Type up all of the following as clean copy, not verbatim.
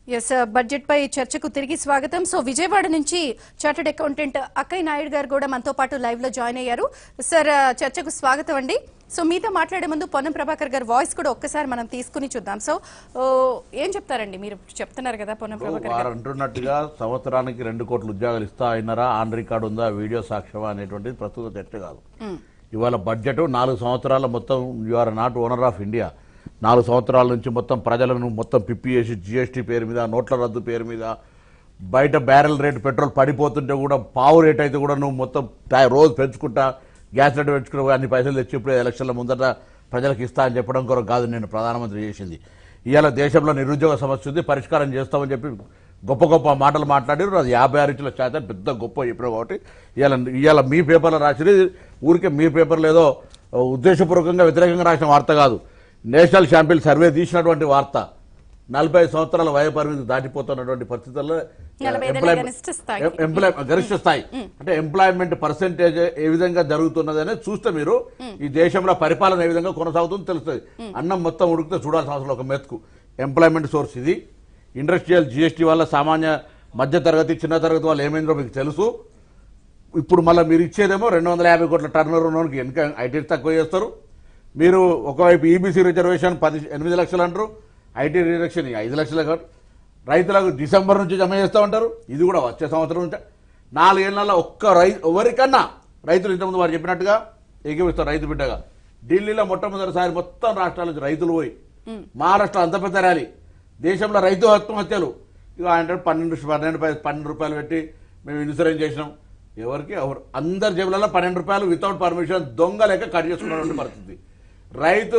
Yes budget పై చర్చకు తిరిగి స్వాగతం. సో విజయవాడ నుంచి చార్టెడ్ అకౌంటెంట్ అక్కయ్య నాయుడు గారు కూడా మనతో పాటు లైవ్ లో జాయిన్ అయ్యారు. సార్ చర్చకు స్వాగతం అండి. సో మీతో మాట్లాడే ముందు పొన్నం ప్రభాకర్ గారి వాయిస్ కూడా ఒక్కసారి మనం తీసుకుని చూద్దాం. సో ఏం చెప్తారండి, మీరు చెప్తున్నారు కదా పొన్నం ప్రభాకర్ గారు అంటున్నట్టుగా సంవత్సరానికి 2 కోట్ల ఉద్యోగాలు ఇస్తా అయినారా, ఆన్ రికార్డు ఉందా, వీడియో సాక్ష్యమా అనేటువంటిది ప్రస్తుత చర్చ కాదు. ఇవాళ బడ్జెట్ 4 సంవత్సరాల మొత్తం you are not owner of India. 4 సంవత్సరాల నుంచి మొత్తం ప్రజలను మొత్తం పిప్పియేసి జీఎస్టీ పేరు మీద, నోట్ల రద్దు పేరు మీద, బయట బ్యారెల్ రేటు పెట్రోల్ పడిపోతుంటే కూడా పావు రేట్ అయితే కూడా నువ్వు మొత్తం రోజు పెంచుకుంటా, గ్యాస్ రేటు పెంచుకుని అన్ని పైసలు తెచ్చి ఇప్పుడు ఎలక్షన్ల ముందట ప్రజలకు ఇస్తా అని చెప్పడం కొరకు కాదు నేను ప్రధానమంత్రి చేసింది. ఇవాళ దేశంలో నిరుద్యోగ సమస్య ఉంది, పరిష్కారం చేస్తామని చెప్పి గొప్ప గొప్ప మాటలు మాట్లాడారు. అది 56 శాతం పెద్ద గొప్ప చెప్పారు. కాబట్టి ఇవాళ మీ పేపర్లో రాసినది ఊరికే మీ పేపర్లో ఏదో ఉద్దేశపూర్వకంగా వ్యతిరేకంగా రాసిన వార్త కాదు. నేషనల్ ఛాంపియన్ సర్వే తీసినటువంటి వార్త. 45 సంవత్సరాల వయ పరిమితి దాటిపోతున్నటువంటి పరిస్థితుల్లో గరిష్ట స్థాయి అంటే ఎంప్లాయ్మెంట్ పర్సెంటేజ్ ఏ విధంగా జరుగుతున్నదనే చూస్తే మీరు ఈ దేశంలో పరిపాలన ఏ విధంగా కొనసాగుతుందో తెలుస్తుంది. అన్నం మొత్తం ఉడికితే చూడాల్సిన అవసరం ఒక మెతుకు. ఎంప్లాయ్మెంట్ సోర్స్ ఇది. ఇండస్ట్రియల్ జీఎస్టీ వల్ల సామాన్య మధ్య తరగతి, చిన్న తరగతి వాళ్ళు ఏమైందో మీకు తెలుసు. ఇప్పుడు మళ్ళీ మీరు ఇచ్చేదేమో 250 కోట్ల టర్న్ ఓవర్ ఉన్నోనికి ఇంకా ఐటీ తక్కువ చేస్తారు. మీరు ఒకవైపు ఈబీసీ రిజర్వేషన్ 8 లక్షలు అంటారు, ఐటీ రిజర్వేషన్ 5 లక్షలు కాదు. రైతులకు డిసెంబర్ నుంచి జమ చేస్తూ ఉంటారు. ఇది కూడా వచ్చే సంవత్సరం నుంచి 4 ఏళ్లలో ఎవరికన్నా రైతులు ఇంతకుముందు వారు చెప్పినట్టుగా ఎగిపిస్తారు. రైతు బిడ్డగా ఢిల్లీలో మొట్టమొదటిసారి మొత్తం రాష్ట్రాల నుంచి రైతులు పోయి, మహారాష్ట్ర అంత పెద్ద ర్యాలీ, దేశంలో రైతు ఆత్మహత్యలు ఇక అంటే 12 రూపాయలు పెట్టి మేము ఇన్సూరెన్స్ చేసినాం. ఎవరికి అందరి జేబులలో 12 రూపాయలు వితౌట్ పర్మిషన్ దొంగ లెక్క కట్ చేసుకున్నటువంటి పరిస్థితి. రైతు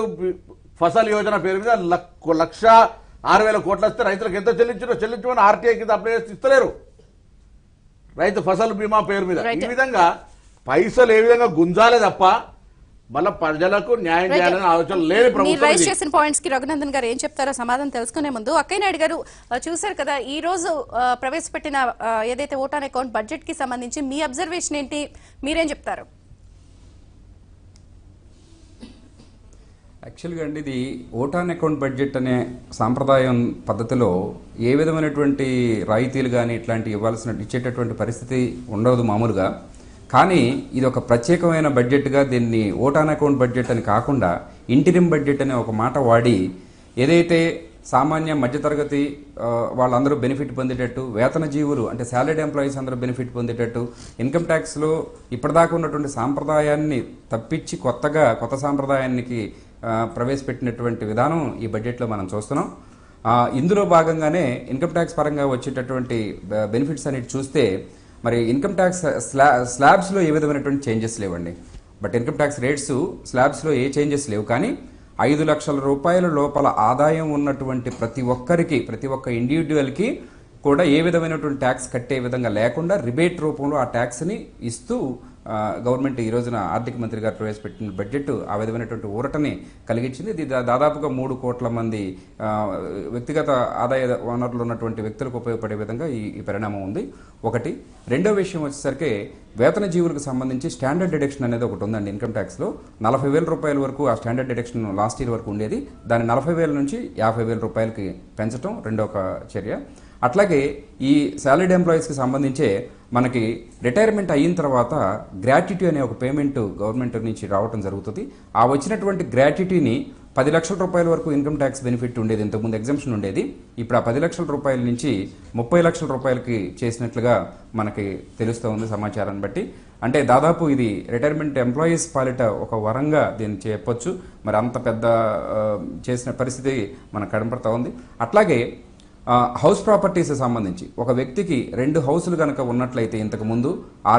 ఫసల్ యోజన పేరు మీద 1,06,000 కోట్లు వస్తే రైతులకు ఎంత చెల్లించమని ఆర్టీఐ కింద అప్లై చేస్తే ఇస్తలేరు. రైతు ఫసల్ బీమా పేరు మీద ఈ విధంగా పైసలు ఏ విధంగా గుంజాలే తప్ప మళ్ళీ ప్రజలకు న్యాయం చేయాలని ఆలోచన లేని ప్రభుత్వం. రైజ్ చేసిన పాయింట్స్ కి రఘునందన్ గారు ఏం చెప్తారో సమాధానం తెలుసుకునే ముందు అక్కయ్య నాయుడు గారు చూశారు కదా ఈ రోజు ప్రవేశపెట్టిన ఏదైతే ఓట్ ఆన్ అకౌంట్ బడ్జెట్ కి సంబంధించి మీ అబ్జర్వేషన్ ఏంటి, మీరేం చెప్తారు? యాక్చువల్గా అండి, ఇది ఓట్ ఆన్ అకౌంట్ బడ్జెట్ అనే సాంప్రదాయం పద్ధతిలో ఏ విధమైనటువంటి రాయితీలు కానీ ఇట్లాంటివి ఇచ్చేటటువంటి పరిస్థితి ఉండదు మామూలుగా. కానీ ఇది ఒక ప్రత్యేకమైన బడ్జెట్గా దీన్ని ఓట్ ఆన్ అకౌంట్ బడ్జెట్ అని కాకుండా ఇంటిరిమ్ బడ్జెట్ అనే ఒక మాట వాడి ఏదైతే సామాన్య మధ్యతరగతి వాళ్ళందరూ బెనిఫిట్ పొందేటట్టు, వేతన జీవులు అంటే సాలరీడ్ ఎంప్లాయీస్ అందరూ బెనిఫిట్ పొందేటట్టు, ఇన్కమ్ ట్యాక్స్లో ఇప్పటిదాకా ఉన్నటువంటి సాంప్రదాయాన్ని తప్పించి కొత్త సాంప్రదాయానికి ప్రవేశపెట్టినటువంటి విధానం ఈ బడ్జెట్లో మనం చూస్తున్నాం. ఇందులో భాగంగానే ఇన్కమ్ ట్యాక్స్ పరంగా వచ్చేటటువంటి బెనిఫిట్స్ అనేవి చూస్తే మరి ఇన్కమ్ ట్యాక్స్ స్లాబ్స్లో ఏ విధమైనటువంటి చేంజెస్ లేవండి. బట్ ఇన్కమ్ ట్యాక్స్ రేట్స్ స్లాబ్స్లో ఏ చేంజెస్ లేవు. కానీ 5 లక్షల రూపాయల లోపల ఆదాయం ఉన్నటువంటి ప్రతి ఒక్క ఇండివిజువల్కి కూడా ఏ విధమైనటువంటి ట్యాక్స్ కట్టే విధంగా లేకుండా రిబేట్ రూపంలో ఆ ట్యాక్స్ని ఇస్తూ గవర్నమెంట్ ఈ రోజున ఆర్థిక మంత్రి గారు ప్రవేశపెట్టిన బడ్జెట్ ఆ విధమైనటువంటి ఊరటని కలిగించింది. ఇది దాదాపుగా 3 కోట్ల మంది వ్యక్తిగత ఆదాయ వనరులు ఉన్నటువంటి వ్యక్తులకు ఉపయోగపడే విధంగా ఈ పరిణామం ఉంది. ఒకటి. రెండో విషయం వచ్చేసరికి వేతన జీవులకు సంబంధించి స్టాండర్డ్ డిడక్షన్ అనేది ఒకటి ఉందండి ఇన్కమ్ ట్యాక్స్లో. 40,000 రూపాయల వరకు ఆ స్టాండర్డ్ డిడక్షన్ లాస్ట్ ఇయర్ వరకు ఉండేది. దాన్ని 40,000 నుంచి 50,000 రూపాయలకి పెంచడం రెండో ఒక చర్య. అట్లాగే ఈ సాలరీడ్ ఎంప్లాయీస్కి సంబంధించే మనకి రిటైర్మెంట్ అయిన తర్వాత గ్రాట్యుటీ అనే ఒక పేమెంట్ గవర్నమెంట్ నుంచి రావడం జరుగుతుంది. ఆ వచ్చినటువంటి గ్రాట్యుటీని 10 లక్షల రూపాయల వరకు ఇన్కమ్ ట్యాక్స్ బెనిఫిట్ ఉండేది, ఇంతకుముందు ఎగ్జంప్షన్ ఉండేది. ఇప్పుడు ఆ 10 లక్షల రూపాయల నుంచి 30 లక్షల రూపాయలకి చేసినట్లుగా మనకి తెలుస్తూ ఉంది సమాచారాన్ని బట్టి. అంటే దాదాపు ఇది రిటైర్మెంట్ ఎంప్లాయీస్ పాలిట ఒక వరంగా దీన్ని చెప్పొచ్చు. మరి అంత పెద్ద చేసిన పరిస్థితి మనకు కనపడతా ఉంది. అట్లాగే హౌస్ ప్రాపర్టీస్ సంబంధించి ఒక వ్యక్తికి 2 హౌసులు కనుక ఉన్నట్లయితే ఇంతకుముందు ఆ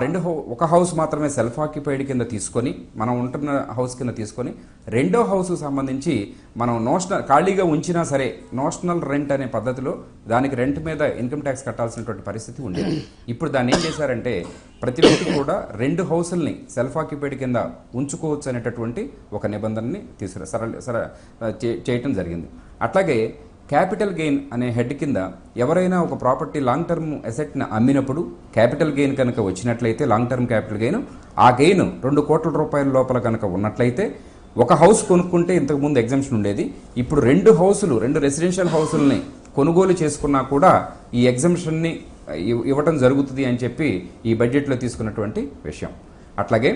ఒక హౌస్ మాత్రమే సెల్ఫ్ ఆక్యుపైడ్ కింద తీసుకొని, మనం ఉంటున్న హౌస్ కింద తీసుకొని, రెండో హౌస్ సంబంధించి మనం ఖాళీగా ఉంచినా సరే నోషనల్ రెంట్ అనే పద్ధతిలో దానికి రెంట్ మీద ఇన్కమ్ ట్యాక్స్ కట్టాల్సినటువంటి పరిస్థితి ఉండేది. ఇప్పుడు దాన్ని ఏం చేశారంటే ప్రతి వ్యక్తి కూడా 2 హౌసుల్ని సెల్ఫ్ ఆక్యుపైడ్ కింద ఉంచుకోవచ్చు అనేటటువంటి ఒక నిబంధనని చేయటం జరిగింది. అట్లాగే క్యాపిటల్ గెయిన్ అనే హెడ్ కింద ఎవరైనా ఒక ప్రాపర్టీ లాంగ్ టర్మ్ అసెట్ని అమ్మినప్పుడు క్యాపిటల్ గెయిన్ కనుక వచ్చినట్లయితే లాంగ్ టర్మ్ క్యాపిటల్ గెయిన్, ఆ గెయిన్ 2 కోట్ల రూపాయల లోపల కనుక ఉన్నట్లయితే ఒక హౌస్ కొనుక్కుంటే ఇంతకుముందు ఎగ్జంప్షన్ ఉండేది. ఇప్పుడు 2 రెసిడెన్షియల్ హౌసుల్ని కొనుగోలు చేసుకున్నా కూడా ఈ ఎగ్జంప్షన్ని ఇవ్వటం జరుగుతుంది అని చెప్పి ఈ బడ్జెట్లో తీసుకున్నటువంటి విషయం. అట్లాగే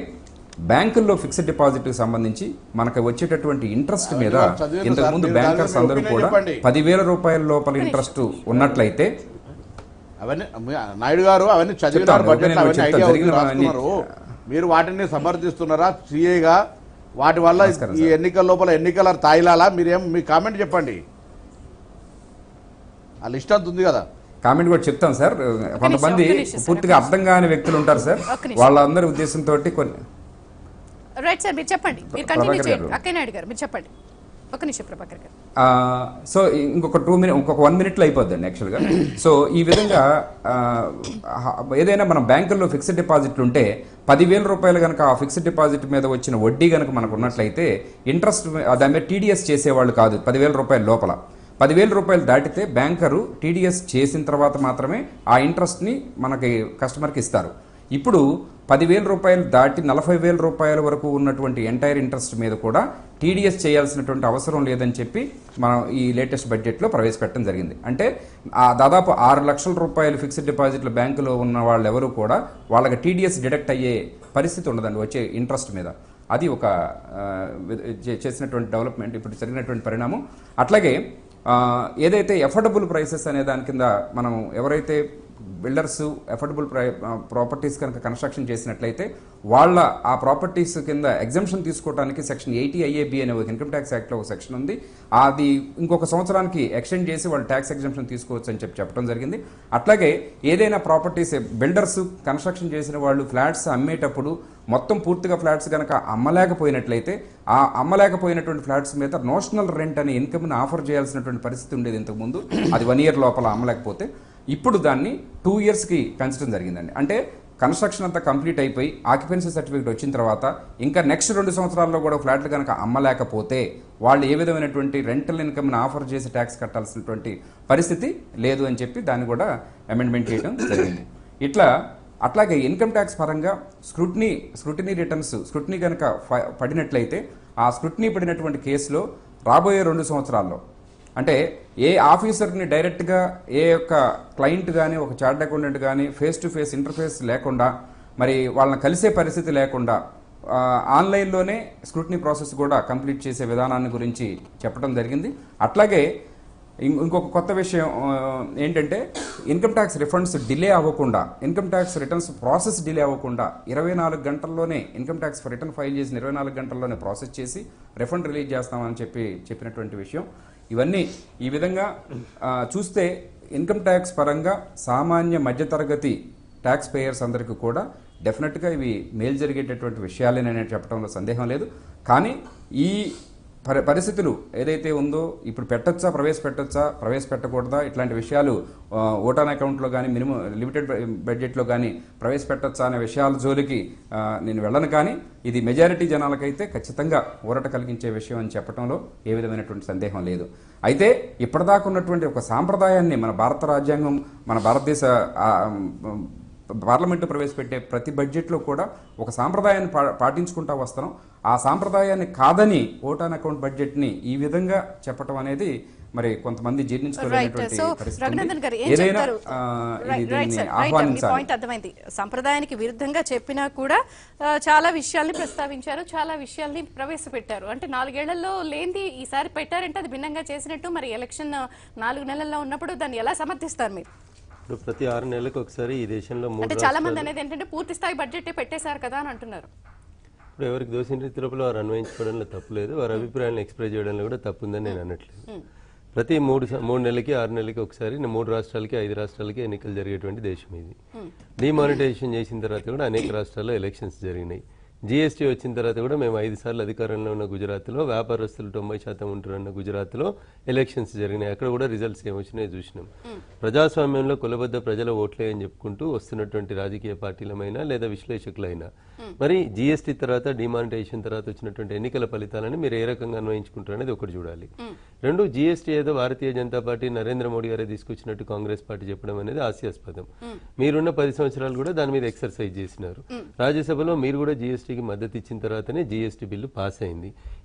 బ్యాంకుల్లో ఫిక్స్డ్ డిపాజిట్కి సంబంధించి మనకు వచ్చేటటువంటి ఇంట్రెస్ట్ మీద ఇంతకుముందు బ్యాంకర్స్ అందరూ కూడా 10,000 రూపాయల లోపల ఇంట్రెస్ట్ ఉన్నట్లయితే అవన్నీ నాయుడు గారు అవన్నీ చదివినారు, బడ్జెట్ అవన్నీ ఐడియా రాస్తున్నారు. మీరు వాటిని సమర్థిస్తున్నారా సిఐగా? వాటి వల్ల ఈ ఎన్నికల లోపల ఎన్నికల తాయిలాలా? మీరేం మీ కామెంట్ చెప్పండి. ఆ లిస్ట్ అంత ఉంది కదా. కామెంట్ కూడా చెప్తాం సార్. కొంతమంది పూర్తిగా అర్థం కాని వ్యక్తులు ఉంటారు సార్, వాళ్ళందరి ఉద్దేశంతో కొన్ని. రైట్ సార్, మీరు చెప్పండి, మీరు కంటిన్యూ చేయండి. అక్కయ్య నాయుడు గారు మీరు చెప్పండి. ఒక నిమిషం ప్రభాకర్ గారు. సో ఇంకొక 2 minutes, ఇంకొక 1 minute అయిపోద్దండి యాక్చువల్గా. సో ఈ విధంగా ఏదైనా మనం బ్యాంకుల్లో ఫిక్స్డ్ డిపాజిట్లు ఉంటే 10,000 రూపాయలు కనుక ఆ ఫిక్స్డ్ డిపాజిట్ మీద వచ్చిన వడ్డీ కనుక మనకు ఉన్నట్లయితే ఇంట్రెస్ట్ దాని మీద టీడీఎస్ చేసేవాళ్ళు కాదు. 10,000 రూపాయల లోపల 10,000 రూపాయలు దాటితే బ్యాంకరు టీడీఎస్ చేసిన తర్వాత మాత్రమే ఆ ఇంట్రెస్ట్ని మనకి కస్టమర్కి ఇస్తారు. ఇప్పుడు 10,000 రూపాయలు దాటి 40,000 రూపాయల వరకు ఉన్నటువంటి ఎంటైర్ ఇంట్రెస్ట్ మీద కూడా టీడీఎస్ చేయాల్సినటువంటి అవసరం లేదని చెప్పి మనం ఈ లేటెస్ట్ బడ్జెట్లో ప్రవేశపెట్టడం జరిగింది. అంటే దాదాపు 6 లక్షల రూపాయలు ఫిక్స్డ్ డిపాజిట్లు బ్యాంకులో ఉన్న వాళ్ళు ఎవరు కూడా వాళ్ళకి టీడీఎస్ డిడక్ట్ అయ్యే పరిస్థితి ఉండదండి వచ్చే ఇంట్రెస్ట్ మీద. అది ఒక చేసినటువంటి డెవలప్మెంట్, ఇప్పుడు జరిగినటువంటి పరిణామం. అట్లాగే ఏదైతే ఎఫోర్డబుల్ ప్రైసెస్ అనే దాని కింద మనం ఎవరైతే బిల్డర్స్ ఎఫోర్డబుల్ ప్రాపర్టీస్ కనుక కన్స్ట్రక్షన్ చేసినట్లయితే వాళ్ళ ఆ ప్రాపర్టీస్ కింద ఎగ్జంప్షన్ తీసుకోవడానికి సెక్షన్ 80 IAB అనే ఒక ఇన్కమ్ ట్యాక్స్ యాక్ట్లో ఒక సెక్షన్ ఉంది. అది ఇంకొక సంవత్సరానికి ఎక్స్టెండ్ చేసి వాళ్ళు ట్యాక్స్ ఎగ్జంప్షన్ తీసుకోవచ్చు అని చెప్పడం జరిగింది. అట్లాగే ఏదైనా ప్రాపర్టీస్ బిల్డర్స్ కన్స్ట్రక్షన్ చేసిన వాళ్ళు ఫ్లాట్స్ అమ్మేటప్పుడు మొత్తం పూర్తిగా ఫ్లాట్స్ కనుక అమ్మలేకపోయినట్లయితే ఆ అమ్మలేకపోయినటువంటి ఫ్లాట్స్ మీద నోషనల్ రెంట్ అనే ఇన్కమ్ని ఆఫర్ చేయాల్సినటువంటి పరిస్థితి ఉండేది ఇంతకుముందు. అది 1 year లోపల అమ్మలేకపోతే ఇప్పుడు దాన్ని 2 yearsకి పెంచడం జరిగిందండి. అంటే కన్స్ట్రక్షన్ అంతా కంప్లీట్ అయిపోయి ఆక్యుపెన్సీ సర్టిఫికేట్ వచ్చిన తర్వాత ఇంకా నెక్స్ట్ 2 సంవత్సరాల్లో కూడా ఫ్లాట్లు కనుక అమ్మలేకపోతే వాళ్ళు ఏ విధమైనటువంటి రెంటల్ ఇన్కమ్ని ఆఫర్ చేసి ట్యాక్స్ కట్టాల్సినటువంటి పరిస్థితి లేదు అని చెప్పి దాన్ని కూడా అమెండ్మెంట్ చేయడం జరిగింది. అట్లాగే ఇన్కమ్ ట్యాక్స్ పరంగా స్క్రూటినీ రిటర్న్స్ కనుక పడినట్లయితే ఆ స్క్రూటినీ పడినటువంటి కేసులో రాబోయే 2 సంవత్సరాల్లో అంటే ఏ ఆఫీసర్ని డైరెక్ట్గా ఏ యొక్క క్లయింట్ కానీ ఒక చార్టర్డ్ అకౌంటెంట్ కానీ ఫేస్ టు ఫేస్ ఇంటర్ఫేస్ లేకుండా మరి వాళ్ళని కలిసే పరిస్థితి లేకుండా ఆన్లైన్లోనే స్క్రూటినీ ప్రాసెస్ కూడా కంప్లీట్ చేసే విధానాన్ని గురించి చెప్పడం జరిగింది. అట్లాగే ఇంకొక కొత్త విషయం ఏంటంటే ఇన్కమ్ ట్యాక్స్ రిఫండ్స్ డిలే అవ్వకుండా, income tax returns process delay అవ్వకుండా 24 గంటల్లోనే ఇన్కమ్ ట్యాక్స్ రిటర్న్ ఫైల్ చేసిన 24 గంటల్లోనే ప్రాసెస్ చేసి రిఫండ్ రిలీజ్ చేస్తామని చెప్పినటువంటి విషయం. ఇవన్నీ ఈ విధంగా చూస్తే ఇన్కమ్ ట్యాక్స్ పరంగా సామాన్య మధ్యతరగతి ట్యాక్స్ పేయర్స్ అందరికీ కూడా డెఫినెట్గా ఇవి మేలు జరిగేటటువంటి విషయాలేనని చెప్పడంలో సందేహం లేదు. కానీ ఈ పరిస్థితులు ఏదైతే ఉందో ఇప్పుడు ప్రవేశపెట్టకూడదా ఇట్లాంటి విషయాలు ఓటాన్ అకౌంట్లో కానీ మినిమం లిమిటెడ్ బడ్జెట్లో కానీ ప్రవేశపెట్టచ్చా అనే విషయాల జోలికి నేను వెళ్ళను. కానీ ఇది మెజారిటీ జనాలకైతే ఖచ్చితంగా ఊరట కలిగించే విషయం అని చెప్పడంలో ఏ విధమైనటువంటి సందేహం లేదు. అయితే ఇప్పటిదాకా ఉన్నటువంటి ఒక సాంప్రదాయాన్ని మన భారత రాజ్యాంగం, మన భారతదేశ పార్లమెంటు ప్రవేశపెట్టే ప్రతి బడ్జెట్లో కూడా ఒక సాంప్రదాయాన్ని పాటించుకుంటా వస్తున్నాం. ఆ సాంప్రదాయాన్ని కాదని ఓటాన్ అకౌంట్ బడ్జెట్ని ఈ విధంగా చెప్పడం అనేది మరి కొంతమంది అర్థమైంది. సంప్రదాయానికి విరుద్ధంగా చెప్పినా కూడా చాలా విషయాల్ని ప్రస్తావించారు, చాలా విషయాల్ని ప్రవేశపెట్టారు. అంటే 4 ఏళ్లలో లేనిది ఈసారి పెట్టారంటే అది భిన్నంగా చేసినట్టు. మరి ఎలక్షన్ 4 నెలల్లో ఉన్నప్పుడు దాన్ని ఎలా సమర్థిస్తారు మీరు? ఇప్పుడు ప్రతి 6 నెలలకు ఒకసారి ఈ దేశంలో అంటే చాలా మంది అనేది ఏంటంటే పూర్తి స్థాయి బడ్జెట్ పెట్టేశారు కదా అని అంటున్నారు. ఇప్పుడు ఎవరికి దోసిన రీతిలో వారు అన్వయించుకోవడంలో తప్పు లేదు, వారి అభిప్రాయాలను ఎక్స్ప్రెస్ చేయడంలో కూడా తప్పు ఉందని నేను అనట్లేదు. ప్రతి 3 నెలలకి 6 నెలలకి ఒకసారి 3 రాష్ట్రాలకి 5 రాష్ట్రాలకి ఎన్నికలు జరిగేటువంటి దేశం ఇది. డిమానిటైజేషన్ చేసిన తర్వాత కూడా అనేక రాష్ట్రాల్లో ఎలక్షన్స్ జరిగినాయి. జీఎస్టీ వచ్చిన తర్వాత కూడా మేము 5 సార్లు అధికారంలో ఉన్న గుజరాత్లో వ్యాపారస్తులు 90% ఉంటారన్న గుజరాత్లో ఎలక్షన్స్ జరిగినాయి. అక్కడ కూడా రిజల్ట్స్ ఏమొచ్చినాయో చూసినాం. ప్రజాస్వామ్యంలో కులబద్ద ప్రజల ఓట్లే అని చెప్పుకుంటూ వస్తున్నటువంటి రాజకీయ పార్టీలమైనా లేదా విశ్లేషకులైనా మరి జీఎస్టీ తర్వాత డిమానిటైజేషన్ తర్వాత వచ్చినటువంటి ఎన్నికల ఫలితాలని మీరు ఏ రకంగా అన్వయించుకుంటారు అనేది ఒకటి చూడాలి. రెండు, జీఎస్టీ ఏదో భారతీయ జనతా పార్టీ నరేంద్ర మోడీ గారే తీసుకొచ్చినట్టు కాంగ్రెస్ పార్టీ చెప్పడం అనేది హాస్యాస్పదం. మీరున్న 10 సంవత్సరాలు కూడా దాని మీద ఎక్సర్సైజ్ చేసినారు. రాజ్యసభలో మీరు కూడా జీఎస్టీకి మద్దతు ఇచ్చిన తర్వాతనే జీఎస్టీ బిల్లు పాస్ అయింది.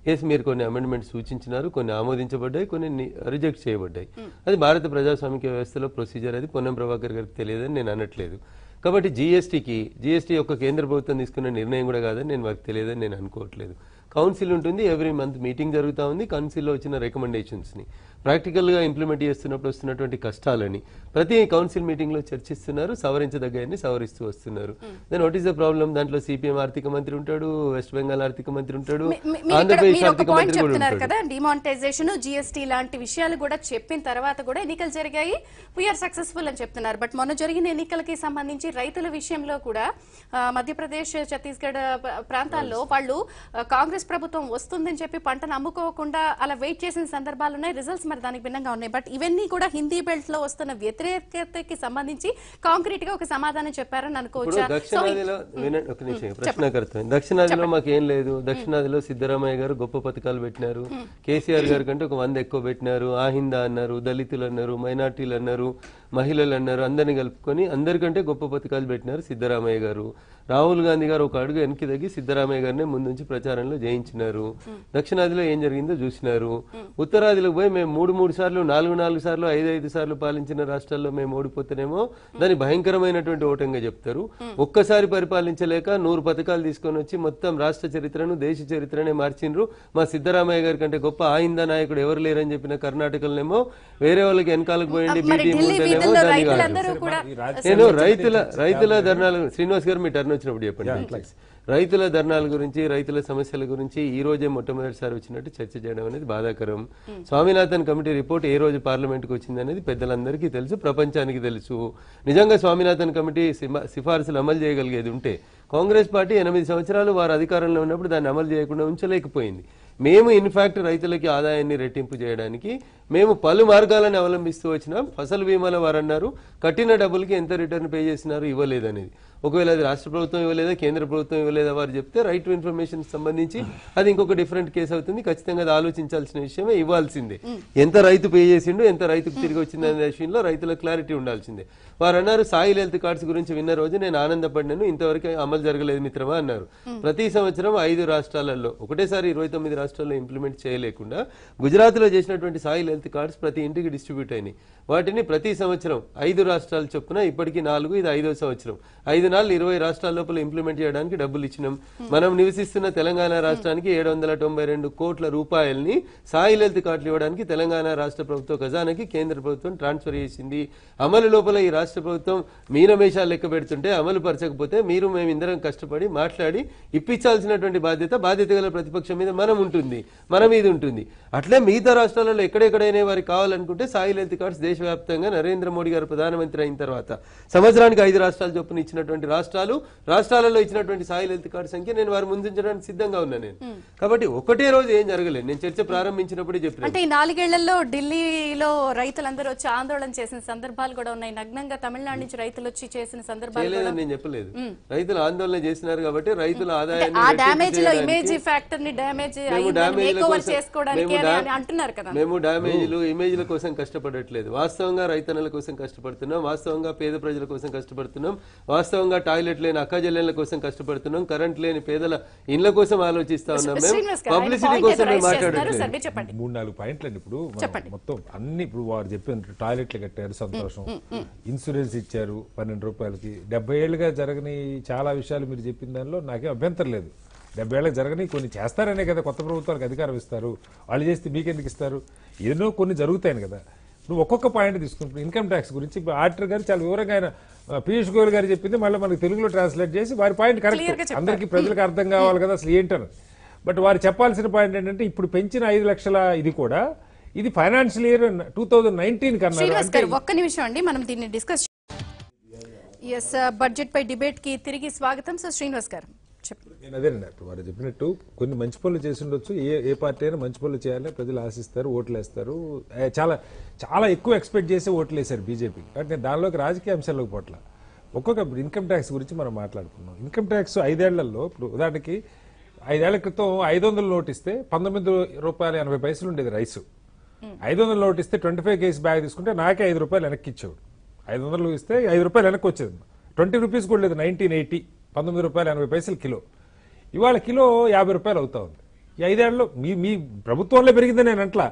మీరు కొన్ని అమెండ్మెంట్స్ సూచించినారు, కొన్ని ఆమోదించబడ్డాయి, కొన్ని రిజెక్ట్ చేయబడ్డాయి. అది భారత ప్రజాస్వామిక వ్యవస్థలో ప్రొసీజర్. అది పొన్నం ప్రభాకర్ గారికి తెలియదని నేను అనట్లేదు. కాబట్టి జీఎస్టీ యొక్క కేంద్ర ప్రభుత్వం తీసుకున్న నిర్ణయం కూడా కాదని నేను వారికి తెలియదని నేను అనుకోవట్లేదు. కౌన్సిల్ ఉంటుంది, ఎవ్రీ మంత్ మీటింగ్ జరుగుతూ ఉంది. కౌన్సిల్లో వచ్చిన రికమెండేషన్స్ని ప్రాక్టికల్గా ఇంప్లిమెంట్ చేస్తున్నప్పుడు వస్తున్నటువంటి కష్టాలని ప్రతి కౌన్సిల్ మీటింగ్లో చర్చిస్తున్నారు, సవరించదగ్గని సవరిస్తూ వస్తున్నారు. Then what is the problem? దాంట్లో సిపిఎం ఆర్థిక మంత్రి ఉంటాడు, వెస్ట్ బెంగాల్ ఆర్థిక మంత్రి ఉంటాడు, ఆంధ్రప్రదేశ్ ఆర్థిక మంత్రి కూడా ఉంటాడు కదా. డిమానిటైజేషన్, జీఎస్టీ లాంటి విషయాలు కూడా చెప్పిన తర్వాత కూడా ఎన్నికలు జరిగాయి, వీఆర్ సక్సెస్ఫుల్ అని చెప్తున్నారు. బట్ మొన్న జరిగిన ఎన్నికలకి సంబంధించి రైతుల విషయంలో కూడా మధ్యప్రదేశ్, ఛత్తీస్గఢ్ ప్రాంతాల్లో వాళ్ళు కాంగ్రెస్ ప్రభుత్వం వస్తుందని చెప్పి పంటను అమ్ముకోకుండా అలా వెయిట్ చేసిన సందర్భాలు ఉన్నాయి. రిజల్ట్స్ మరి దానికి భిన్నంగా ఉన్నాయి. బట్ ఇవన్నీ కూడా హిందీ బెల్ట్ లో వస్తున్న వ్యతిరేకతకి సంబంధించి కాంక్రీట్ గా ఒక సమాధానం చెప్పారని అనుకోవచ్చు. దక్షిణాదిలో ఒక నిమిషం ప్రశ్నకర్త. దక్షిణాదిలో మాకేం లేదు. దక్షిణాదిలో సిద్ధరామయ్య గారు గొప్ప పథకాలు పెట్టినారు. కేసీఆర్ గారి కంటే ఒక 100 ఎక్కువ పెట్టినారు. ఆహిందా అన్నారు, దళితులు అన్నారు, మైనార్టీలు అన్నారు, మహిళలు అన్నారు. అందరినీ కలుపుకొని అందరికంటే గొప్ప పథకాలు పెట్టినారు సిద్ధరామయ్య గారు. రాహుల్ గాంధీ గారు ఒక అడుగు వెనక్కి తగ్గి సిద్ధరామయ్య గారిని ముందుంచి ప్రచారంలో జయించినారు. దక్షిణాదిలో ఏం జరిగిందో చూసినారు. ఉత్తరాదిలోకి పోయి మేము 3 సార్లు 4 సార్లు 5 సార్లు పాలించిన రాష్ట్రాల్లో మేము ఓడిపోతేనేమో దాన్ని భయంకరమైనటువంటి ఓటంగా చెప్తారు. ఒక్కసారి పరిపాలించలేక 100 పథకాలు తీసుకొని వచ్చి మొత్తం రాష్ట్ర చరిత్రను, దేశ చరిత్రనే మార్చిండ్రు. మా సిద్ధరామయ్య గారి కంటే గొప్ప ఆయిందా నాయకుడు ఎవరు లేరని చెప్పిన కర్ణాటకలోనేమో వేరే వాళ్ళకి వెనకాలకు పోయండి నేను రైతుల ధర్నాలు. శ్రీనివాస్ గారు మీ టర్న్ వచ్చినప్పుడు చెప్పండి. రైతుల ధర్నాల గురించి, రైతుల సమస్యల గురించి ఈ రోజే మొట్టమొదటిసారి వచ్చినట్టు చర్చ చేయడం అనేది బాధాకరం. స్వామినాథన్ కమిటీ రిపోర్ట్ ఏ రోజు పార్లమెంట్కి వచ్చింది అనేది పెద్దలందరికీ తెలుసు, ప్రపంచానికి తెలుసు. నిజంగా స్వామినాథన్ కమిటీ సిఫార్సులు అమలు చేయగలిగేది ఉంటే కాంగ్రెస్ పార్టీ 8 సంవత్సరాలు వారు అధికారంలో ఉన్నప్పుడు దాన్ని అమలు చేయకుండా ఉంచలేకపోయింది. మేము ఇన్ఫాక్ట్ రైతులకి ఆదాయాన్ని రెట్టింపు చేయడానికి మేము పలు మార్గాలను అవలంబిస్తూ వచ్చినాం. ఫసల్ బీమాలో వారు అన్నారు కట్టిన డబ్బులకి ఎంత రిటర్న్ పే చేసినారు ఇవ్వలేదనేది. ఒకవేళ అది రాష్ట్ర ప్రభుత్వం ఇవ్వలేదా, కేంద్ర ప్రభుత్వం ఇవ్వలేదా వారు చెప్తే రైట్ టు ఇన్ఫర్మేషన్ సంబంధించి అది ఇంకొక డిఫరెంట్ కేసు అవుతుంది. ఖచ్చితంగా అది ఆలోచించాల్సిన విషయమే, ఇవ్వాల్సిందే. ఎంత రైతు పే చేసిండు, ఎంత రైతుకు తిరిగి వచ్చింది అనే విషయంలో రైతుల క్లారిటీ ఉండాల్సిందే. వారు అన్నారు సాయిల్ హెల్త్ కార్డ్స్ గురించి విన్న రోజు నేను ఆనందపడినాను, ఇంతవరకు అమలు జరగలేదు మిత్రమా అన్నారు. ప్రతి సంవత్సరం 5 రాష్ట్రాలలో ఒకటేసారి 29 రాష్ట్రాల్లో ఇంప్లిమెంట్ చేయలేకుండా గుజరాత్లో చేసినటువంటి సాయిల్ హెల్త్ కార్డ్స్ ప్రతి ఇంటికి డిస్ట్రిబ్యూట్ అయినాయి. వాటిని ప్రతి సంవత్సరం 5 రాష్ట్రాలు చొప్పున ఇప్పటికీ 4, ఇది 5వ సంవత్సరం. 5 నాళ్ళు 20 రాష్ట్రాల లోపల ఇంప్లిమెంట్ చేయడానికి డబ్బులు ఇచ్చినాం. మనం నివసిస్తున్న తెలంగాణ రాష్ట్రానికి 792 కోట్ల రూపాయలని సాయిల్ హెల్త్ కార్డులు ఇవ్వడానికి తెలంగాణ రాష్ట్ర ప్రభుత్వ ఖజానాకి కేంద్ర ప్రభుత్వం ట్రాన్స్ఫర్ చేసింది. అమలు లోపల ఈ రాష్ట్ర ప్రభుత్వం మీనమేషాలు లెక్క పెడుతుంటే అమలు పరచకపోతే మేమిందరం కష్టపడి మాట్లాడి ఇప్పించాల్సినటువంటి బాధ్యత గల ప్రతిపక్షం మీద మన మీద ఉంటుంది. అట్లే మిగతా రాష్ట్రాలలో ఎక్కడెక్కడైనా వారికి కావాలనుకుంటే సాయిల్ హెల్త్ కార్డ్స్ దేశవ్యాప్తంగా నరేంద్ర మోడీ గారు ప్రధానమంత్రి అయిన తర్వాత సంవత్సరానికి 5 రాష్ట్రాలు చొప్పున ఇచ్చినటువంటి రాష్ట్రాలలో ఇచ్చినటువంటి సాయిల్ హెల్త్ కార్డు సంఖ్య నేను వారు ముందుంచడానికి సిద్ధంగా ఉన్నా నేను. కాబట్టి ఒకటే రోజు ఏం జరగలేదు. నేను చర్చ ప్రారంభించినప్పుడే చెప్పాను. అంటే ఈ 4 ఏళ్లలో ఢిల్లీలో రైతులందరూ వచ్చి ఆందోళన చేసిన సందర్భాలు కూడా ఉన్నాయి. నగ్నంగా తమిళనాడు నుంచి రైతులు వచ్చి చేసిన సందర్భాలు చేయలేదని నేను చెప్పలేదు. రైతులు ఆందోళన చేసినారు కాబట్టి రైతుల ఆదాయాన్ని మేము డ్యామేజ్లు ఇమేజ్ల కోసం కష్టపడట్లేదు. వాస్తవంగా రైతన్నల కోసం కష్టపడుతున్నాం, వాస్తవంగా పేద ప్రజల కోసం కష్టపడుతున్నాం, వాస్తవంగా టాయిలెట్ లేని అక్కజల్లెల కోసం కష్టపడుతున్నాం, కరెంట్ లేని పేదల ఇండ్ల కోసం ఆలోచిస్తా ఉన్నాం. మేము పబ్లిసిటీ కోసం మాట్లాడట్లేదు. 3-4 పాయింట్లు అండి. ఇప్పుడు మొత్తం అన్ని ఇప్పుడు వారు చెప్పిన టాయిలెట్లు కట్టారు, సంతోషం. ఇన్సూరెన్స్ ఇచ్చారు 12 రూపాయలకి. 70 ఏళ్ళుగా జరగని చాలా విషయాలు మీరు చెప్పిన దానిలో నాకేం అభ్యంతరం లేదు. 70 ఏళ్ళకి జరగని కొన్ని చేస్తారనే కదా కొత్త ప్రభుత్వాలకు అధికారం ఇస్తారు. వాళ్ళు చేస్తే మీకెందుకు ఇస్తారు? ఏదో కొన్ని జరుగుతాయని కదా. ఇప్పుడు ఒక్కొక్క పాయింట్ తీసుకుంటున్నాం. ఇన్కమ్ ట్యాక్స్ గురించి ఆడిటర్ గారు చాలా వివరంగా ఆయన పీయూష్ గోయల్ గారు చెప్పింది మళ్ళీ మనకి తెలుగులో ట్రాన్స్లేట్ చేసి వారి పాయింట్ కరెక్ట్, అందరికీ ప్రజలకు అర్థం కావాలి కదా అసలు ఏంటని. బట్ వారు చెప్పాల్సిన పాయింట్ ఏంటంటే ఇప్పుడు పెంచిన 5 లక్షల ఇది కూడా ఇది ఫైనాన్షియల్ ఇయర్ 2019 కన్నా. ఒక్క నిమిషం అండి, మనం దీన్ని డిస్కస్. బడ్జెట్ పై డిబేట్ కి తిరిగి స్వాగతం. సో శ్రీనివాస్ గారు నేను అదేనండి ఇప్పుడు వారు చెప్పినట్టు కొన్ని మంచి పనులు చేసి ఉండొచ్చు. ఏ పార్టీ అయినా మంచి పనులు చేయాలని ప్రజలు ఆశిస్తారు, ఓట్లు వేస్తారు. చాలా చాలా ఎక్కువ ఎక్స్పెక్ట్ చేసి ఓట్లు వేశారు బీజేపీ. కాబట్టి నేను దానిలోకి రాజకీయ అంశాల్లోకి పోట్ల. ఒక్కొక్క ఇన్కమ్ ట్యాక్స్ గురించి మనం మాట్లాడుకున్నాం. ఇన్కమ్ ట్యాక్స్ 5 ఏళ్లలో ఇప్పుడు ఉదాహరణకి 5 ఏళ్ల క్రితం 500 నోట్ ఇస్తే 19 రూపాయల 80 పైసలు ఉండేది రైసు. 500 నోట్ ఇస్తే 25 కేజీ బ్యాగ్ తీసుకుంటే నాకే 5 రూపాయలు వెనక్కి ఇచ్చేవాడు. 500 ఇస్తే 5 రూపాయలు వెనక్కి వచ్చేది. 20 రూపీస్ కూడా లేదు. 1980 19 రూపాయలు 80 పైసలు కిలో. ఇవాళ కిలో 50 రూపాయలు అవుతా ఉంది. ఈ 5 ఏళ్లలో మీ ప్రభుత్వంలో పెరిగిందని నేను అంట్లా,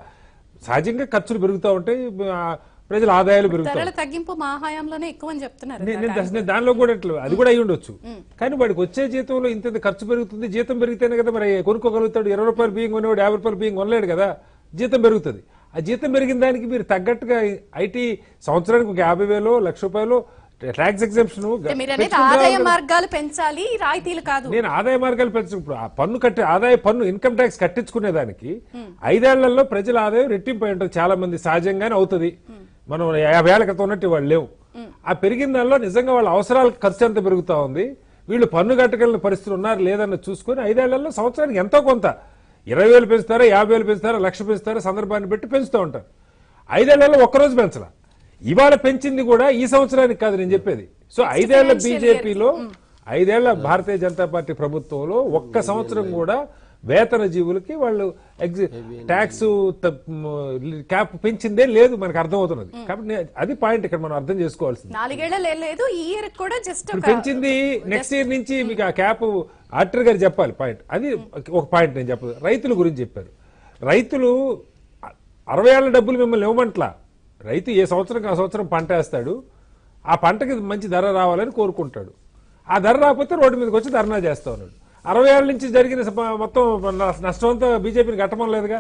సహజంగా ఖర్చులు పెరుగుతూ ఉంటాయి, ప్రజల ఆదాయాలు పెరుగుతాయి. తగ్గింపు మా హయాంలోనే ఎక్కువ అని చెప్తున్నారు. నేను దానిలో కూడా అది కూడా అయి ఉండొచ్చు. కానీ వాడికి వచ్చే జీతంలో ఇంత ఖర్చు పెరుగుతుంది. జీతం పెరిగితేనే కదా మరి కొనుక్కోగలుగుతాడు. 20 రూపాయలు బియ్యం కొనేవాడు 50 రూపాయలు బియ్యం కొనలేడు కదా. జీతం పెరుగుతుంది. ఆ జీతం పెరిగిన దానికి మీరు తగ్గట్టుగా ఐటీ సంవత్సరానికి ఒక 50,000 1,00,000 రూపాయలు ట్యాక్స్ ఎగ్జంప్షన్. ఆదాయ మార్గాలు పెంచాలి, రాయితీలు కాదు. నేను ఆదాయ మార్గాలు పెంచినప్పుడు ఆ పన్ను ఆదాయ పన్ను ఇన్కమ్ ట్యాక్స్ కట్టించుకునే దానికి 5 ఏళ్లలో ప్రజల ఆదాయం రెట్టింపు అయి ఉంటుంది. చాలా మంది సహజంగానే అవుతుంది. మనం 50 ఏళ్ల క్రితం ఉన్నట్టు వాళ్ళు లేవు. ఆ పెరిగిన దానిలో నిజంగా వాళ్ళ అవసరాలకు ఖర్చు ఎంత పెరుగుతా ఉంది, వీళ్ళు పన్ను కట్టగలిగిన పరిస్థితులు ఉన్నారు లేదన్న చూసుకుని 5 ఏళ్లలో సంవత్సరానికి ఎంతో కొంత 20,000 పెంచుతారా, 50,000 పెంచుతారా, 1,00,000 పెంచుతారా, సందర్భాన్ని బట్టి పెంచుతూ ఉంటారు. 5 ఏళ్లలో ఒక్కరోజు పెంచలా. ఇవాళ పెంచింది కూడా ఈ సంవత్సరానికి కాదు నేను చెప్పేది. సో 5 ఏళ్ల బీజేపీలో 5 ఏళ్ల భారతీయ జనతా పార్టీ ప్రభుత్వంలో ఒక్క సంవత్సరం కూడా వేతన జీవులకి వాళ్ళు ట్యాక్స్ క్యాప్ పెంచిందే లేదు, మనకు అర్థమవుతున్నది. కాబట్టి అది పాయింట్ ఇక్కడ మనం అర్థం చేసుకోవాల్సింది. 4 ఏళ్ల లేదు, ఈ ఇయర్ కూడా జస్ట్ పెంచింది. నెక్స్ట్ ఇయర్ నుంచి మీకు ఆ క్యాప్ ఆడిటర్ గారు చెప్పాలి పాయింట్. అది ఒక పాయింట్ నేను చెప్పదు. రైతుల గురించి చెప్పారు. రైతులు 60 ఏళ్ల డబ్బులు మిమ్మల్ని ఇవ్వమంట్లా. రైతు ఏ సంవత్సరం ఆ సంవత్సరం పంట వేస్తాడు, ఆ పంటకి మంచి ధర రావాలని కోరుకుంటాడు. ఆ ధర రాకపోతే రోడ్డు మీదకి వచ్చి ధర్నా చేస్తా ఉన్నాడు. 60 ఏళ్ల నుంచి జరిగిన మొత్తం నష్టం అంతా బీజేపీని కట్టమనలేదుగా.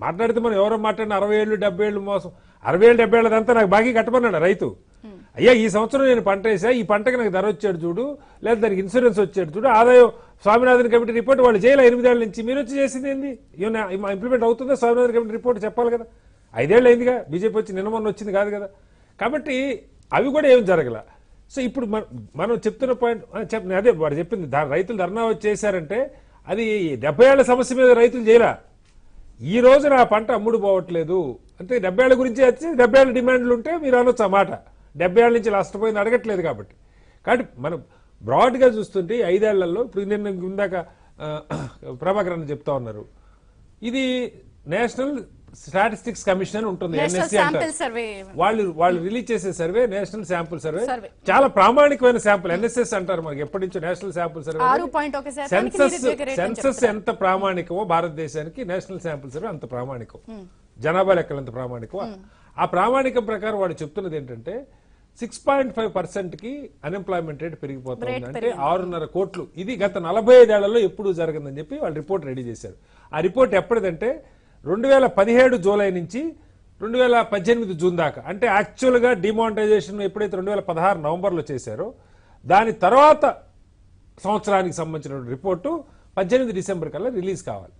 మాట్లాడితే మనం ఎవరో మాట్లాడిన 60 ఏళ్ళు 70 ఏళ్ళు మోసం, 60 ఏళ్ళు 70 ఏళ్ళదంతా నాకు బాగా కట్టమన్నాడు రైతు. అయ్యా ఈ సంవత్సరం నేను పంట వేసా, ఈ పంటకి నాకు ధర వచ్చాడు చూడు, లేదా దానికి ఇన్సూరెన్స్ వచ్చాడు చూడు, ఆదాయం స్వామినాథన్ కమిటీ రిపోర్ట్ వాళ్ళు చేయాలి 8 ఏళ్ల నుంచి. మీరు వచ్చి చేసింది ఏంది? ఇంప్లిమెంట్ అవుతుందా స్వామినాథన్ కమిటీ రిపోర్ట్ చెప్పాలి కదా. 5 ఏళ్ళు అయిందిగా బీజేపీ వచ్చి, నిన్న మొన్న వచ్చింది కాదు కదా. కాబట్టి అవి కూడా ఏం జరగల. సో ఇప్పుడు మనం చెప్తున్న పాయింట్ అదే వాడు చెప్పింది, రైతులు ధర్నా చేశారంటే అది 70 ఏళ్ల సమస్య మీద రైతులు చేయరా. ఈ రోజు నా పంట అమ్ముడు పోవట్లేదు అంటే 70 ఏళ్ల గురించి వచ్చి 70 ఏళ్ల డిమాండ్లు ఉంటే మీరు అనొచ్చు ఆ మాట. 70 ఏళ్ల నుంచి నష్టపోయింది అడగట్లేదు కాబట్టి. కాబట్టి మనం బ్రాడ్గా చూస్తుంటే 5 ఏళ్లలో ఇప్పుడు నేను ఇందాక ప్రభాకర్ అని చెప్తా ఉన్నారు, ఇది నేషనల్ స్టాటిస్టిక్స్ కమిషన్ ఉంటుంది, ఎన్ఎస్సి అంటారు. వాళ్ళు రిలీజ్ చేసే సర్వే నేషనల్ శాంపుల్ సర్వే, చాలా ప్రామాణికమైన శాంపుల్. ఎన్ఎస్ఎస్ అంటారు మనకి ఎప్పటి నుంచో నేషనల్ శాంపుల్ సర్వే. సెన్సస్ ఎంత ప్రామాణికమో భారతదేశానికి నేషనల్ శాంపుల్ సర్వే అంత ప్రామాణికం. జనాభా లెక్కలు ఎంత ప్రామాణికం. ఆ ప్రామాణికం ప్రకారం వాడు చెప్తున్నది ఏంటంటే 6.5% కి అన్ఎంప్లాయ్మెంట్ రేట్ పెరిగిపోతుంది. అంటే 6.5 కోట్లు. ఇది గత 45 ఏళ్లలో ఎప్పుడు జరగదని చెప్పి వాళ్ళు రిపోర్ట్ రెడీ చేశారు. ఆ రిపోర్ట్ ఎప్పటిదంటే 2017 జూలై నుంచి 2018 జూన్ దాకా. అంటే యాక్చువల్ గా డిమానిటైజేషన్ ఎప్పుడైతే 2016 నవంబర్లో చేశారో దాని తర్వాత సంవత్సరానికి సంబంధించిన రిపోర్టు 18 డిసెంబర్ కల్లా రిలీజ్ కావాలి.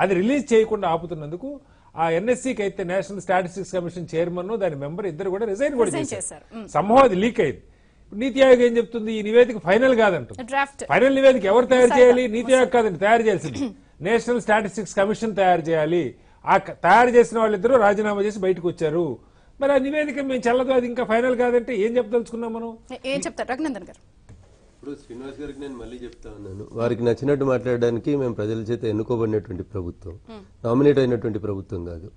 అది రిలీజ్ చేయకుండా ఆపుతున్నందుకు ఆ ఎన్ఎస్సీకి అయితే నేషనల్ స్టాటిస్టిక్స్ కమిషన్ చైర్మన్ దాని మెంబర్ ఇద్దరు కూడా రిజైన్ కూడా చేశారు. సంభవం అది లీక్ అయింది. నీతి ఆయోగ్ ఏం చెప్తుంది, ఈ నివేదిక ఫైనల్ కాదంటుంది. ఫైనల్ నివేదిక ఎవరు తయారు చేయాలి? నీతి ఆయోగ్ కాదండి తయారు చేయాల్సింది, నేషనల్ స్టాటిస్టిక్స్ కమిషన్ తయారు చేయాలి. ఆ తయారు చేసిన వాళ్ళిద్దరూ రాజీనామా చేసి బయటకు వచ్చారు. మరి ఆ నివేదిక మేము చెల్లదు, అది ఇంకా ఫైనల్ కాదంటే ఏం చెప్పదలుచుకున్నాం మనం? ఏం చెప్తారు రఘునందన్ గారు? ఇప్పుడు శ్రీనివాస్ గారికి నేను మళ్ళీ చెప్తా ఉన్నాను, వారికి నచ్చినట్టు మాట్లాడడానికి మేము ప్రజల చేత ఎన్నుకోబడినటువంటి ప్రభుత్వం, నామినేట్ అయినటువంటి ప్రభుత్వం కాదు.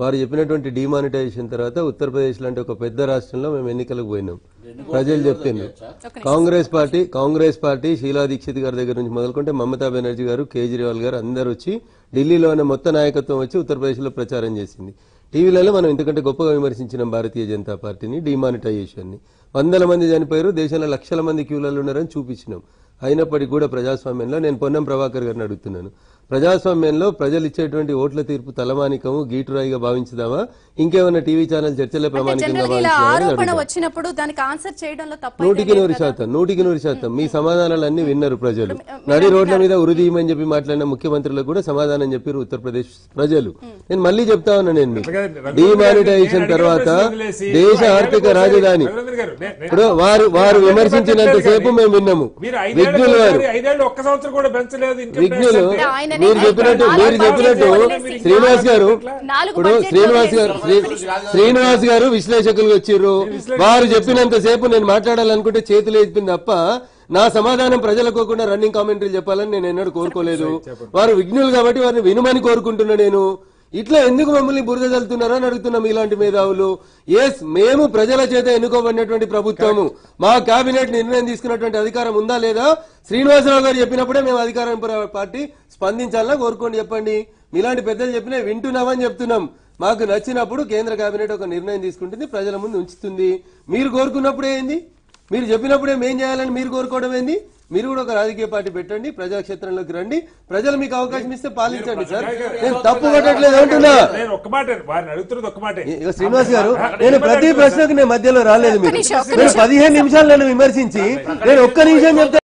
వారు చెప్పినటువంటి డిమానిటైజేషన్ తర్వాత ఉత్తరప్రదేశ్ లాంటి ఒక పెద్ద రాష్ట్రంలో మేము ఎన్నికలకు పోయినాం. ప్రజలు చెప్పింది కాంగ్రెస్ పార్టీ షీలా దీక్షిత్ గారి దగ్గర నుంచి మొదలుకుంటే మమతా బెనర్జీ గారు, కేజ్రీవాల్ గారు అందరూ వచ్చి ఢిల్లీలోనే మొత్తం నాయకత్వం వచ్చి ఉత్తరప్రదేశ్ లో ప్రచారం చేసింది. టీవీలలో మనం ఇంతకంటే గొప్పగా విమర్శించిన భారతీయ జనతా పార్టీని, డిమానిటైజేషన్ ని. 100 మంది చనిపోయారు, దేశంలో లక్షల మంది క్యూలలో ఉన్నారని చూపించినాం. అయినప్పటికీ కూడా ప్రజాస్వామ్యంలో నేను పొన్నం ప్రభాకర్ గారిని అడుగుతున్నాను, ప్రజాస్వామ్యంలో ప్రజలు ఇచ్చేటువంటి ఓట్ల తీర్పు తలమానికము గీటురాయిగా భావించుదామా, ఇంకేమైనా టీవీ ఛానల్ చర్చలే ప్రామాణికంగా వచ్చినప్పుడు దానికి ఆన్సర్ చేయడంలో తప్పు? 100% మీ సమాధానాలన్నీ విన్నారు ప్రజలు. నడి రోడ్ల మీద ఉరిదీయమని చెప్పి మాట్లాడిన ముఖ్యమంత్రులకు కూడా సమాధానం చెప్పారు ఉత్తరప్రదేశ్ ప్రజలు. నేను మళ్ళీ చెప్తా ఉన్నా, నేను డిమానిటైజేషన్ తర్వాత దేశ ఆర్థిక రాజధాని ఇప్పుడు వారు విమర్శించినంత సేపు మేము విన్నాము. విజ్ఞులు మీరు చెప్పినట్టు శ్రీనివాస్ గారు విశ్లేషకులు వచ్చిర్రు, వారు చెప్పినంత సేపు నేను మాట్లాడాలనుకుంటే చేతులు ఎత్తింది తప్ప నా సమాధానం ప్రజలకోకుండా రన్నింగ్ కామెంటరీలు చెప్పాలని నేను ఎన్నడూ కోరుకోలేదు. వారు విజ్ఞులు కాబట్టి వారిని వినుమని కోరుకుంటున్నా. నేను ఇట్లా ఎందుకు మమ్మల్ని బురద చల్లుతున్నారో అని అడుగుతున్నాం. ఇలాంటి మేధావులు మేము ప్రజల చేత ఎన్నుకోబడినటువంటి ప్రభుత్వము, మా కేబినెట్ నిర్ణయం తీసుకున్నటువంటి అధికారం ఉందా లేదా? శ్రీనివాసరావు గారు చెప్పినప్పుడే మేము అధికారం పార్టీ స్పందించాలన్నా కోరుకోండి, చెప్పండి. మీలాంటి పెద్దలు చెప్పినా వింటున్నామని చెప్తున్నాం. మాకు నచ్చినప్పుడు కేంద్ర కేబినెట్ ఒక నిర్ణయం తీసుకుంటుంది, ప్రజల ముందు ఉంచుతుంది. మీరు కోరుకున్నప్పుడే ఏంది? మీరు చెప్పినప్పుడే మేం చేయాలని మీరు కోరుకోవడం ఏంది? మీరు కూడా ఒక రాజకీయ పార్టీ పెట్టండి, ప్రజాక్షేత్రంలోకి రండి, ప్రజలు మీకు అవకాశం ఇస్తే పాలించండి. సార్ నేను తప్పు పట్టట్లేదు అంటున్నా. శ్రీనివాస్ గారు, నేను ప్రతి ప్రశ్నకు నేను మధ్యలో రాలేదు. మీరు 15 నిమిషాలు నన్ను విమర్శించి నేను ఒక్క నిమిషం చెప్తే